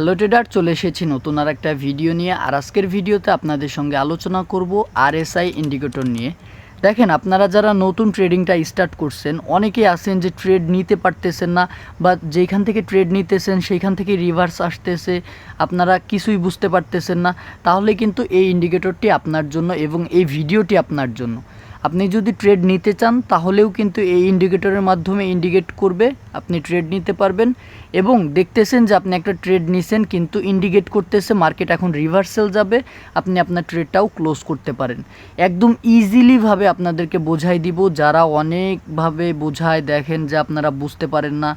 Hello tedder, চলে এসেছি নতুন আর একটা ভিডিও নিয়ে। আর আজকের ভিডিওতে আপনাদের সঙ্গে আলোচনা করব আরএসআই ইন্ডিকেটর নিয়ে। দেখেন, আপনারা যারা নতুন ট্রেডিংটা স্টার্ট করছেন, অনেকেই আছেন যে ট্রেড নিতে পারতেছেন না, বা যেখান থেকে ট্রেড নিতেছেন সেইখান থেকে রিভার্স আসতেছে, আপনারা কিছুই বুঝতে পারতেছেন না। তাহলে কিন্তু এই ইন্ডিকেটরটি আপনার জন্য এবং এই ভিডিওটি আপনার জন্য। আপনি যদি ট্রেড নিতে চান তাহলেও কিন্তু এই ইন্ডিকেটরের মাধ্যমে ইন্ডিকেট করবে, আপনি ট্রেড নিতে পারবেন। এবং দেখতেছেন যে আপনি একটা ট্রেড নিছেন কিন্তু ইন্ডিকেট করতেছে মার্কেট এখন রিভার্সাল যাবে, আপনি আপনার ট্রেডটাও ক্লোজ করতে পারেন। একদম ইজিলিভাবে আপনাদেরকে বোঝাই দিব। যারা অনেকভাবে বোঝায় দেখেন যে আপনারা বুঝতে পারেন না,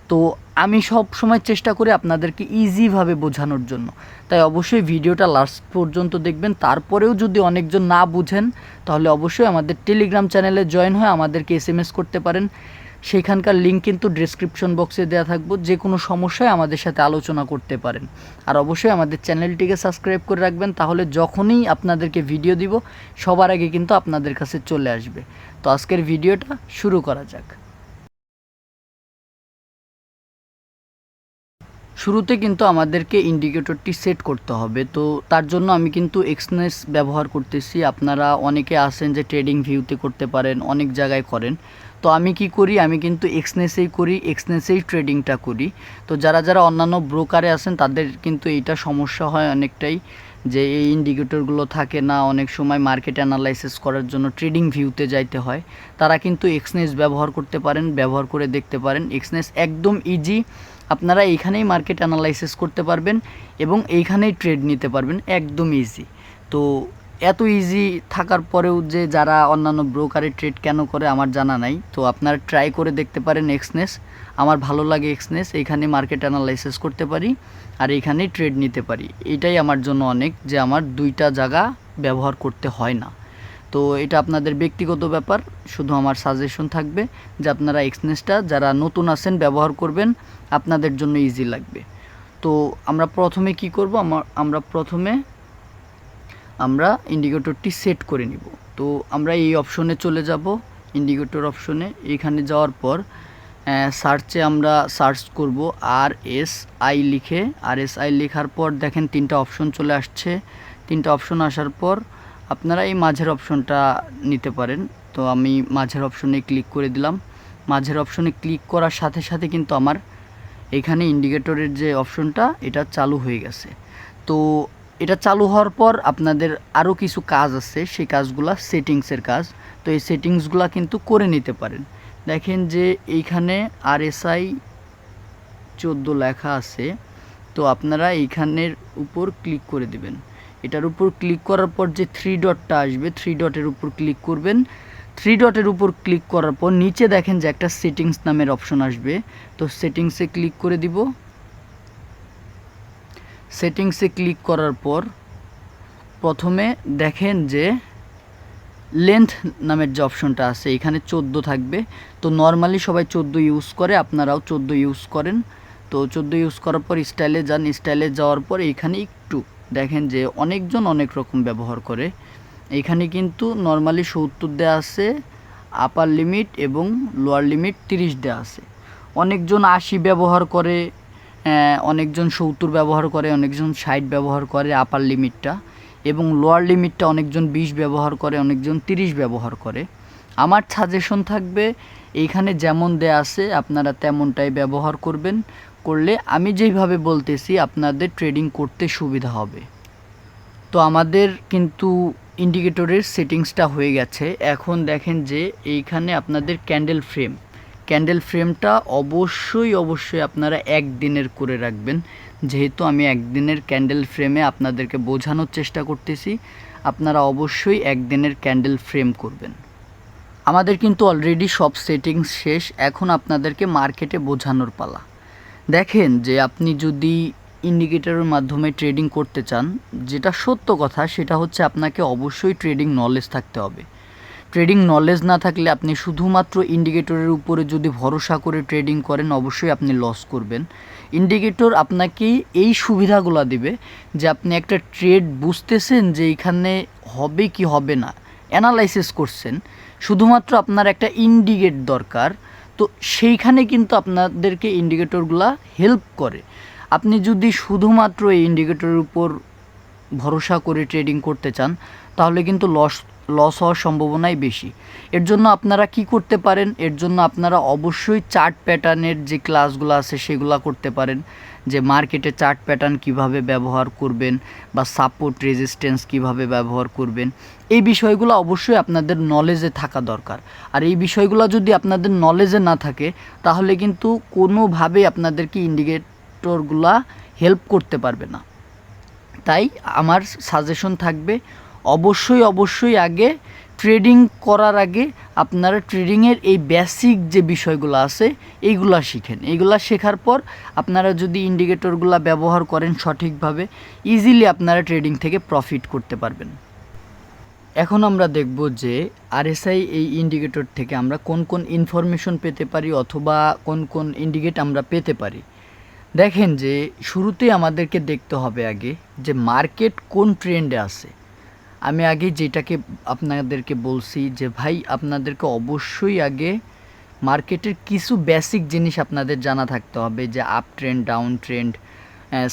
তো আমি সব সময় চেষ্টা করি আপনাদেরকে ইজিভাবে বোঝানোর জন্য। তাই অবশ্যই ভিডিওটা লাস্ট পর্যন্ত দেখবেন। তারপরেও যদি অনেকজন না বুঝেন তাহলে অবশ্যই আমাদের টেলিগ্রাম চ্যানেলে জয়েন হয়ে আমাদেরকে এসএমএস করতে পারেন। সেইখানকার লিঙ্ক কিন্তু ডেসক্রিপশন বক্সে দেওয়া থাকবে। যে কোনো সমস্যায় আমাদের সাথে আলোচনা করতে পারেন। আর অবশ্যই আমাদের চ্যানেলটিকে সাবস্ক্রাইব করে রাখবেন, তাহলে যখনই আপনাদেরকে ভিডিও দিব সবার আগে কিন্তু আপনাদের কাছে চলে আসবে। তো আজকের ভিডিওটা শুরু করা যাক। শুরুতে কিন্তু আমাদেরকে ইন্ডিকেটরটি সেট করতে হবে। তো তার জন্য আমি কিন্তু এক্সনেস ব্যবহার করতেছি। আপনারা অনেকে আছেন যে ট্রেডিং ভিউতে করতে পারেন, অনেক জায়গায় করেন। তো আমি কি করি, আমি কিন্তু এক্সনেসেই করি, এক্সনেসেই ট্রেডিংটা করি। তো যারা যারা অন্যান্য ব্রোকারে আছেন তাদের কিন্তু এইটা সমস্যা হয় অনেকটাই, যে এই ইন্ডিকেটরগুলো থাকে না। অনেক সময় মার্কেট অ্যানালাইসিস করার জন্য ট্রেডিং ভিউতে যাইতে হয়। তারা কিন্তু এক্সনেস ব্যবহার করতে পারেন, ব্যবহার করে দেখতে পারেন। এক্সনেস একদম ইজি, আপনারা এইখানেই মার্কেট অ্যানালাইসিস করতে পারবেন এবং এইখানেই ট্রেড নিতে পারবেন, একদম ইজি। তো এত ইজি থাকার পরেও যে যারা অন্যান্য ব্রোকারে ট্রেড কেন করে আমার জানা নাই। তো আপনারা ট্রাই করে দেখতে পারেন এক্সনেস। আমার ভালো লাগে এক্সনেস, এইখানে মার্কেট অ্যানালাইসিস করতে পারি আর এইখানেই ট্রেড নিতে পারি। এটাই আমার জন্য অনেক, যে আমার দুইটা জায়গা ব্যবহার করতে হয় না। তো এটা আপনাদের ব্যক্তিগত ব্যাপার, শুধু আমার সাজেশন থাকবে যে আপনারা এক্সনেসটা যারা নতুন আছেন ব্যবহার করবেন, আপনাদের জন্য ইজি লাগবে। তো আমরা প্রথমে কি করব, আমরা ইন্ডিকেটরটি সেট করে নিব। তো আমরা এই অপশনে চলে যাব, ইন্ডিকেটর অপশনে। এখানে যাওয়ার পর সার্চে আমরা সার্চ করব RSI লিখে। RSI লেখার পর দেখেন তিনটা অপশন চলে আসছে। তিনটা অপশন আসার পর আপনারা এই মাঝের অপশনটা নিতে পারেন। তো আমি মাঝের অপশনে ক্লিক করে দিলাম। মাঝের অপশনে ক্লিক করার সাথে সাথে কিন্তু আমার এখানে ইন্ডিকেটরের যে অপশনটা এটা চালু হয়ে গেছে। তো এটা চালু হওয়ার পর আপনাদের আরও কিছু কাজ আছে, সেই কাজগুলো সেটিংসের কাজ। তো এই সেটিংসগুলো কিন্তু করে নিতে পারেন। দেখেন যে এইখানে RSI 14 লেখা আছে। তো আপনারা এইখানের উপর ক্লিক করে দিবেন। এটার উপর ক্লিক করার পর যে 3 ডটটা আসবে, 3 ডটের উপর ক্লিক করবেন। 3 ডটের উপর ক্লিক করার পর নিচে দেখেন যে একটা সেটিংস নামের অপশন আসবে। তো সেটিংসে ক্লিক করে দিব। সেটিংসে ক্লিক করার পর প্রথমে দেখেন যে লেন্থ নামের যে অপশনটা আছে, এখানে 14 থাকবে। তো নর্মালি সবাই 14 ইউজ করে, আপনারাও 14 ইউজ করেন। তো 14 ইউজ করার পর স্টাইলে যান। স্টাইলে যাওয়ার পর এইখানে একটু দেখেন যে অনেকজন অনেক রকম ব্যবহার করে। এইখানে কিন্তু নর্মালি 70 দেওয়া আছে, আপার লিমিট এবং লোয়ার লিমিট 30 দেওয়া আছে। অনেকজন 80 ব্যবহার করে, অনেকজন 70 ব্যবহার করে, অনেকজন 60 ব্যবহার করে আপার লিমিটটা, এবং লোয়ার লিমিটটা অনেকজন 20 ব্যবহার করে, অনেকজন 30 ব্যবহার করে। আমার সাজেশন থাকবে এইখানে যেমন দেয়া আছে আপনারা তেমনটাই ব্যবহার করবেন। করলে আমি যেইভাবে বলতেছি আপনাদের ট্রেডিং করতে সুবিধা হবে। তো আমাদের কিন্তু ইন্ডিকেটরের সেটিংসটা হয়ে গেছে। এখন দেখেন যে এইখানে আপনাদের ক্যান্ডেল ফ্রেমটা অবশ্যই আপনারা একদিনের করে রাখবেন। যেহেতু আমি একদিনের ক্যান্ডেল ফ্রেমে আপনাদেরকে বোঝানোর চেষ্টা করতেছি, আপনারা অবশ্যই একদিনের ক্যান্ডেল ফ্রেম করবেন। আমাদের কিন্তু অলরেডি সব সেটিংস শেষ, এখন আপনাদেরকে মার্কেটে বোঝানোর পালা। দেখেন যে আপনি যদি ইন্ডিকেটরের মাধ্যমে ট্রেডিং করতে চান, যেটা সত্য কথা সেটা হচ্ছে আপনাকে অবশ্যই ট্রেডিং নলেজ থাকতে হবে। ট্রেডিং নলেজ না থাকলে আপনি শুধুমাত্র ইন্ডিকেটরের উপরে যদি ভরসা করে ট্রেডিং করেন, অবশ্যই আপনি লস করবেন। ইন্ডিকেটর আপনাকে এই সুবিধাগুলো দিবে যে আপনি একটা ট্রেড বুঝতেছেন যে এইখানে হবে কি হবে না, অ্যানালাইসিস করছেন, শুধুমাত্র আপনার একটা ইন্ডিকেট দরকার। তো সেইখানে কিন্তু আপনাদেরকে ইন্ডিকেটরগুলো হেল্প করে। আপনি যদি শুধুমাত্র এই ইন্ডিকেটরের উপর ভরসা করে ট্রেডিং করতে চান তাহলে কিন্তু লস হওয়ার সম্ভাবনাই বেশি। এর জন্য আপনারা কি করতে পারেন, এর জন্য আপনারা অবশ্যই চার্ট প্যাটার্নের যে ক্লাসগুলো আছে সেগুলো করতে পারেন, যে মার্কেটে চার্ট প্যাটার্ন কিভাবে ব্যবহার করবেন বা সাপোর্ট রেজিস্ট্যান্স কিভাবে ব্যবহার করবেন, এই বিষয়গুলো অবশ্যই আপনাদের নলেজে থাকা দরকার। আর এই বিষয়গুলো যদি আপনাদের নলেজে না থাকে তাহলে কিন্তু কোনোভাবেই আপনাদেরকে ইন্ডিকেটরগুলা হেল্প করতে পারবে না। তাই আমার সাজেশন থাকবে অবশ্যই আগে ট্রেডিং করার আগে আপনারা ট্রেডিংয়ের এই বেসিক যে বিষয়গুলো আছে এইগুলা শিখেন। এইগুলা শেখার পর আপনারা যদি ইন্ডিকেটরগুলো ব্যবহার করেন সঠিকভাবে, ইজিলি আপনারা ট্রেডিং থেকে প্রফিট করতে পারবেন। এখন আমরা দেখব যে আরএসআই এই ইন্ডিকেটর থেকে আমরা কোন কোন ইনফরমেশন পেতে পারি অথবা কোন কোন ইন্ডিকেট আমরা পেতে পারি। দেখেন যে শুরুতেই আমাদেরকে দেখতে হবে আগে যে মার্কেট কোন ট্রেন্ডে আছে। আমি আগে যেটাকে আপনাদেরকে বলছি যে ভাই আপনাদেরকে অবশ্যই আগে মার্কেটের কিছু বেসিক জিনিস আপনাদের জানা থাকতে হবে, যে up trend, down trend,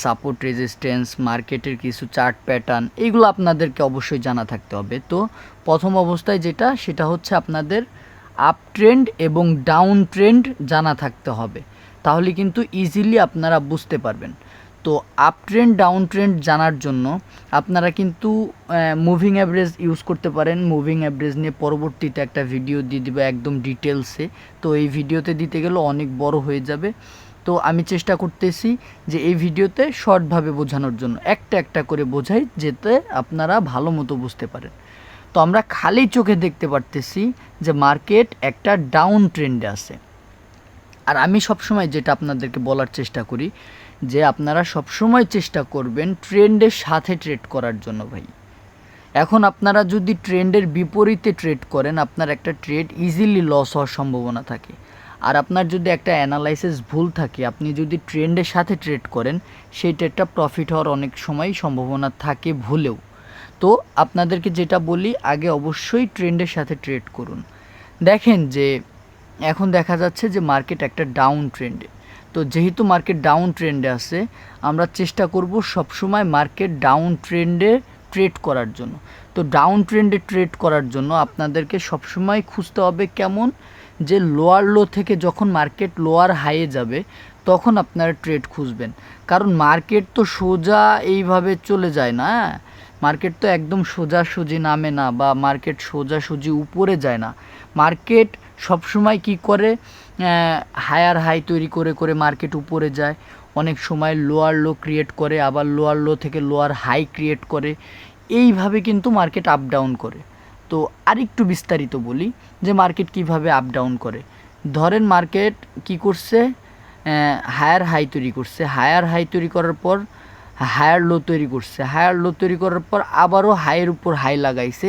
support resistance, মার্কেটের কিছু চার্ট প্যাটার্ন, এইগুলো আপনাদেরকে অবশ্যই জানা থাকতে হবে। তো প্রথম অবস্থায় সেটা হচ্ছে আপনাদের আপ ট্রেন্ড এবং ডাউন ট্রেন্ড জানা থাকতে হবে, তাহলে কিন্তু ইজিলি আপনারা বুঝতে পারবেন। তো আপ ট্রেন্ড ডাউন ট্রেন্ড জানার জন্য আপনারা কিন্তু মুভিং অ্যাভারেজ ইউজ করতে পারেন। মুভিং অ্যাভারেজ নিয়ে পরবর্তীতে একটা ভিডিও দিয়ে দিব একদম ডিটেলসে, তো এই ভিডিওতে দিতে গেলে অনেক বড় হয়ে যাবে। তো আমি চেষ্টা করতেছি যে এই ভিডিওতে শর্টভাবে বোঝানোর জন্য, একটা একটা করে বোঝাই যেতে আপনারা ভালো মতো বুঝতে পারেন। তো আমরা খালি চোখে দেখতে পারতেছি যে মার্কেট একটা ডাউন ট্রেন্ডে আছে। আর আমি সবসময় যেটা আপনাদেরকে বলার চেষ্টা করি যে আপনারা সবসময় চেষ্টা করবেন ট্রেন্ডের সাথে ট্রেড করার জন্য ভাই। এখন আপনারা যদি ট্রেন্ডের বিপরীতে ট্রেড করেন আপনার একটা ট্রেড ইজিলি লস হওয়ার সম্ভাবনা থাকে। আর আপনার যদি একটা অ্যানালাইসিস ভুল থাকে, আপনি যদি ট্রেন্ডের সাথে ট্রেড করেন সেই ট্রেডটা প্রফিট হওয়ার অনেক সময় সম্ভাবনা থাকে ভুলেও। তো আপনাদেরকে যেটা বলি আগে অবশ্যই ট্রেন্ডের সাথে ট্রেড করুন। দেখেন যে এখন দেখা যাচ্ছে যে মার্কেট একটা ডাউন ট্রেন্ডে। তো যেহেতু মার্কেট ডাউন ট্রেন্ডে আছে আমরা চেষ্টা করব সবসময় মার্কেট ডাউন ট্রেন্ডে ট্রেড করার জন্য। তো ডাউন ট্রেন্ডে ট্রেড করার জন্য আপনাদেরকে সবসময় খুঁজতে হবে কেমন, যে লোয়ার লো থেকে যখন মার্কেট লোয়ার হাইয়ে যাবে তখন আপনারা ট্রেড খুঁজবেন। কারণ মার্কেট তো সোজা এইভাবে চলে যায় না, মার্কেট তো একদম সোজাসুজি নামে না, বা মার্কেট সোজাসুজি উপরে যায় না। মার্কেট সবসময় কি করে, হায়ার হাই তৈরি করে করে মার্কেট উপরে যায়, অনেক সময় লোয়ার লো ক্রিয়েট করে, আবার লোয়ার লো থেকে লোয়ার হাই ক্রিয়েট করে, এইভাবে কিন্তু মার্কেট আপ ডাউন করে। তো আরেকটু বিস্তারিত বলি যে মার্কেট কিভাবে আপ ডাউন করে। ধরেন মার্কেট কি করছে, হায়ার হাই তৈরি করছে, হায়ার হাই তৈরি করার পর হায়ার লো তৈরি করছে, হায়ার লো তৈরি করার পর আবারও হাইয়ের উপর হাই লাগাইছে,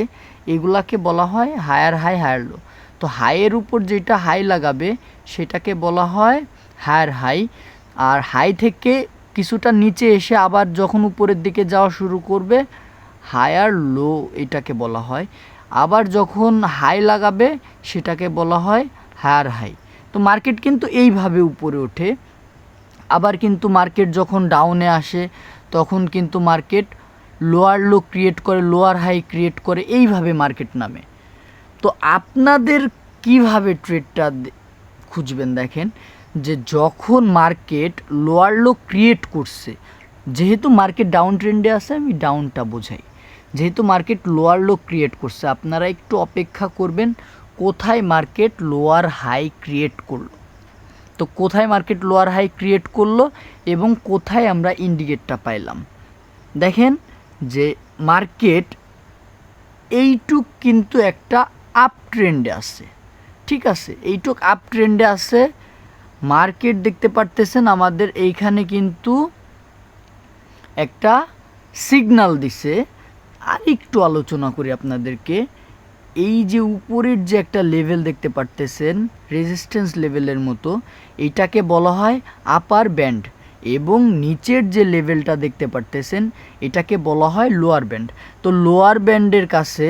এগুলাকে বলা হয় হায়ার হাই হায়ার লো। তো হাইয়ের উপর যেটা হাই লাগাবে সেটাকে বলা হয় হায়ার হাই। আর হাই থেকে কিছুটা নিচে এসে আবার যখন উপরের দিকে যাওয়া শুরু করবে হায়ার লো এটাকে বলা হয়। আবার যখন হাই লাগাবে সেটাকে বলা হয় হায়ার হাই। তো মার্কেট কিন্তু এইভাবে উপরে ওঠে। আবার কিন্তু মার্কেট যখন ডাউনে আসে তখন কিন্তু মার্কেট লোয়ার লো ক্রিয়েট করে, লোয়ার হাই ক্রিয়েট করে, এইভাবে মার্কেট নামে। তো আপনাদের কিভাবে ট্রেডটা খুঁজবেন, দেখেন যে যখন মার্কেট লোয়ার লো ক্রিয়েট করছে, যেহেতু মার্কেট ডাউন ট্রেন্ডে আছে আমি ডাউনটা বোঝাই, যেহেতু মার্কেট লোয়ার লো ক্রিয়েট করছে আপনারা একটু অপেক্ষা করবেন কোথায় মার্কেট লোয়ার হাই ক্রিয়েট করলো। তো কোথায় মার্কেট লোয়ার হাই ক্রিয়েট করলো এবং কোথায় আমরা ইন্ডিকেটরটা পাইলাম, দেখেন যে মার্কেট এইটুক কিন্তু একটা আপ ট্রেন্ডে আছে, ঠিক আছে, এইটুক আপ ট্রেন্ডে আছে। মার্কেট দেখতে পারতেছেন আমাদের এইখানে কিন্তু একটা সিগন্যাল দিছে। আর একটু আলোচনা করি আপনাদেরকে, এই যে উপরের যে একটা লেভেল দেখতে পারতেছেন রেজিস্ট্যান্স লেভেলের মতো, এইটাকে বলা হয় আপার ব্যান্ড, এবং নিচের যে লেভেলটা দেখতে পারতেছেন এটাকে বলা হয় লোয়ার ব্যান্ড। তো লোয়ার ব্যান্ডের কাছে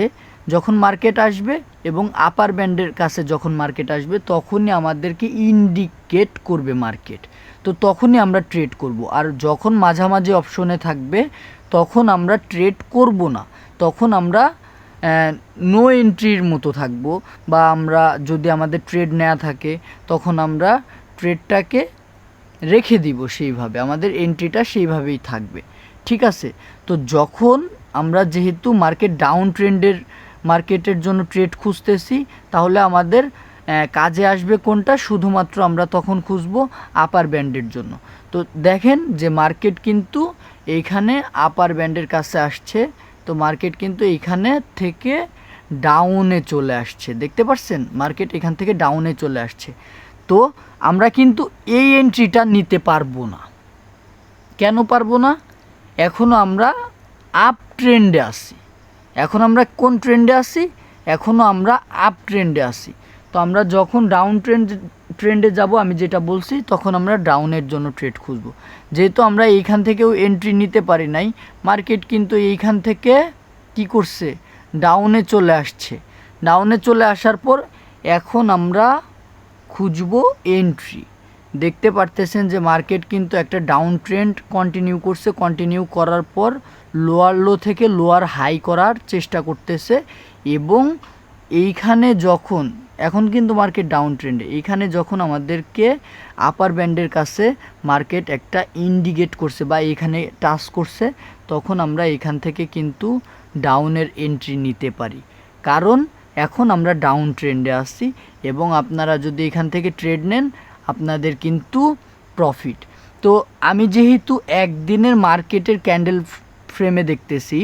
যখন মার্কেট আসবে এবং আপার ব্যান্ডের কাছে যখন মার্কেট আসবে তখনই আমাদেরকে ইন্ডিকেট করবে মার্কেট। তো তখনই আমরা ট্রেড করব। আর যখন মাঝামাঝি অপশনে থাকবে তখন আমরা ট্রেড করব না, তখন আমরা নো এন্ট্রির মতো থাকবো, বা আমরা যদি আমাদের ট্রেড নেওয়া থাকে তখন আমরা ট্রেডটাকে রেখে দিব, সেইভাবে আমাদের এন্ট্রিটা সেইভাবেই থাকবে। ঠিক আছে, তো যখন আমরা যেহেতু মার্কেটের জন্য ট্রেড খুঁজতেছি, তাহলে আমাদের কাজে আসবে কোনটা, শুধুমাত্র আমরা তখন খুঁজবো আপার ব্যান্ডের জন্য। তো দেখেন যে মার্কেট কিন্তু এইখানে আপার ব্যান্ডের কাছে আসছে, তো মার্কেট কিন্তু এইখানে থেকে ডাউনে চলে আসছে, দেখতে পাচ্ছেন মার্কেট এখান থেকে ডাউনে চলে আসছে। তো আমরা কিন্তু এই এন্ট্রিটা নিতে পারবো না। কেন পারবো না? এখনও আমরা আপ ট্রেন্ডে আসি। এখন আমরা কোন ট্রেন্ডে আসি? এখনও আমরা আপ ট্রেন্ডে আসি। তো আমরা যখন ডাউন ট্রেন্ডে যাব, আমি যেটা বলছি, তখন আমরা ডাউনের জন্য ট্রেড খুঁজব। যেহেতু আমরা এইখান থেকেও এন্ট্রি নিতে পারি নাই, মার্কেট কিন্তু এইখান থেকে কি করছে, ডাউনে চলে আসছে। ডাউনে চলে আসার পর এখন আমরা খুঁজব এন্ট্রি। দেখতে পারতেছেন যে মার্কেট কিন্তু একটা ডাউন ট্রেন্ড কন্টিনিউ করছে, কন্টিনিউ করার পর লোয়ার লো থেকে লোয়ার হাই করার চেষ্টা করতেছে, এবং এইখানে যখন এখন কিন্তু মার্কেট ডাউন ট্রেন্ডে, এইখানে যখন আমাদেরকে আপার ব্যান্ডের কাছে মার্কেট একটা ইন্ডিকেট করছে বা এখানে টাচ করছে, তখন আমরা এখান থেকে কিন্তু ডাউনের এন্ট্রি নিতে পারি, কারণ এখন আমরা ডাউন ট্রেন্ডে আসছি। এবং আপনারা যদি এখান থেকে ট্রেড নেন, আপনাদের কিন্তু প্রফিট। তো আমি যেহেতু একদিনের মার্কেটের ক্যান্ডেল ফ্রেমে দেখতেছি,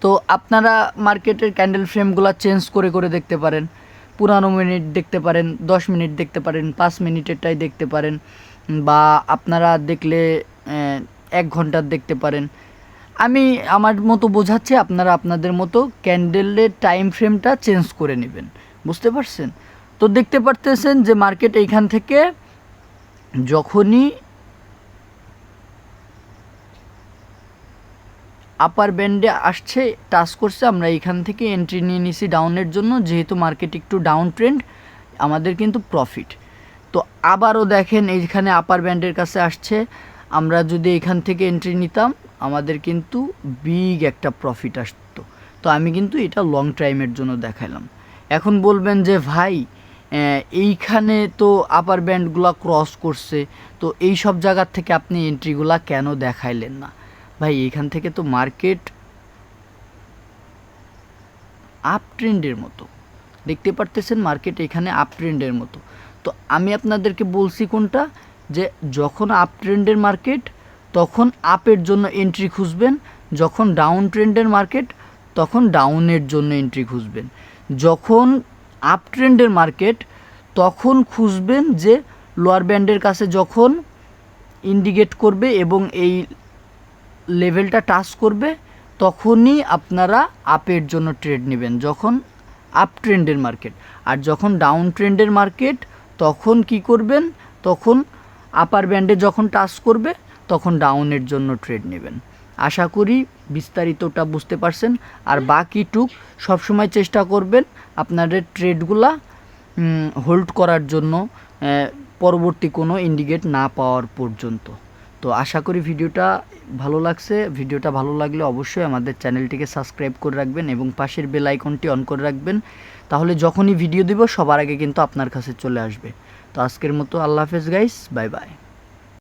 তো আপনারা মার্কেটের ক্যান্ডেল ফ্রেমগুলো চেঞ্জ করে করে দেখতে পারেন। 15 মিনিট দেখতে পারেন, 10 মিনিট দেখতে পারেন, 5 মিনিটেরটাই দেখতে পারেন, বা আপনারা দেখলে 1 ঘন্টার দেখতে পারেন। আমি আমার মতো বোঝাচ্ছি, আপনারা আপনাদের মতো ক্যান্ডেলের টাইম ফ্রেমটা চেঞ্জ করে নেবেন, বুঝতে পারছেন? তো দেখতে পারতেছেন যে মার্কেট এইখান থেকে যখনই আপার ব্যান্ডে আসছে, টাচ করছে, আমরা এইখান থেকে এন্ট্রি নিয়ে নিছি ডাউনের জন্য। যেহেতু মার্কেট একটু ডাউন ট্রেন্ড, আমাদের কিন্তু প্রফিট। তো আবারও দেখেন এইখানে আপার ব্যান্ডের কাছে আসছে, আমরা যদি এখান থেকে এন্ট্রি নিতাম, আমাদের কিন্তু বিগ একটা প্রফিট আসতো। তো আমি কিন্তু এটা লং টাইমের জন্য দেখাইলাম। এখন বলবেন যে ভাই, এইখানে তো আপার ব্যান্ডগুলো ক্রস করছে, তো এই সব জায়গার থেকে আপনি এন্ট্রিগুলা কেন দেখাইলেন না? ভাই, এইখান থেকে তো মার্কেট আপ ট্রেন্ডের মতো, দেখতে পারতেছেন মার্কেট এখানে আপ ট্রেন্ডের মতো। তো আমি আপনাদেরকে বলছি কোনটা, যে যখন আপ ট্রেন্ডের মার্কেট, তখন আপের জন্য এন্ট্রি খুঁজবেন, যখন ডাউন ট্রেন্ডের মার্কেট, তখন ডাউনের জন্য এন্ট্রি খুঁজবেন। যখন আপ ট্রেন্ডের মার্কেট, তখন খুঁজবেন যে লোয়ার ব্যান্ডের কাছে যখন ইন্ডিকেট করবে এবং এই লেভেলটা টাচ করবে, তখনই আপনারা আপের জন্য ট্রেড নেবেন, যখন আপ ট্রেন্ডের মার্কেট। আর যখন ডাউন ট্রেন্ডের মার্কেট, তখন কি করবেন, তখন আপার ব্যান্ডে যখন টাচ করবে, তখন ডাউনের জন্য ট্রেড নেবেন। আশা করি বিস্তারিতটা বুঝতে পারছেন। আর বাকিটুক সবসময় চেষ্টা করবেন আপনাদের ট্রেডগুলা হোল্ড করার জন্য, পরবর্তী কোনো ইন্ডিকেট না পাওয়ার পর্যন্ত। তো আশা করি ভিডিওটা ভালো লাগছে। ভিডিওটা ভালো লাগলে অবশ্যই আমাদের চ্যানেলটিকে সাবস্ক্রাইব করে রাখবেন এবং পাশের বেল আইকনটি অন করে রাখবেন, তাহলে যখনই ভিডিও দিব সবার আগে কিন্তু আপনার কাছে চলে আসবে। তো আজকের মতো আল্লাহ হাফেজ গাইস, বাই বাই।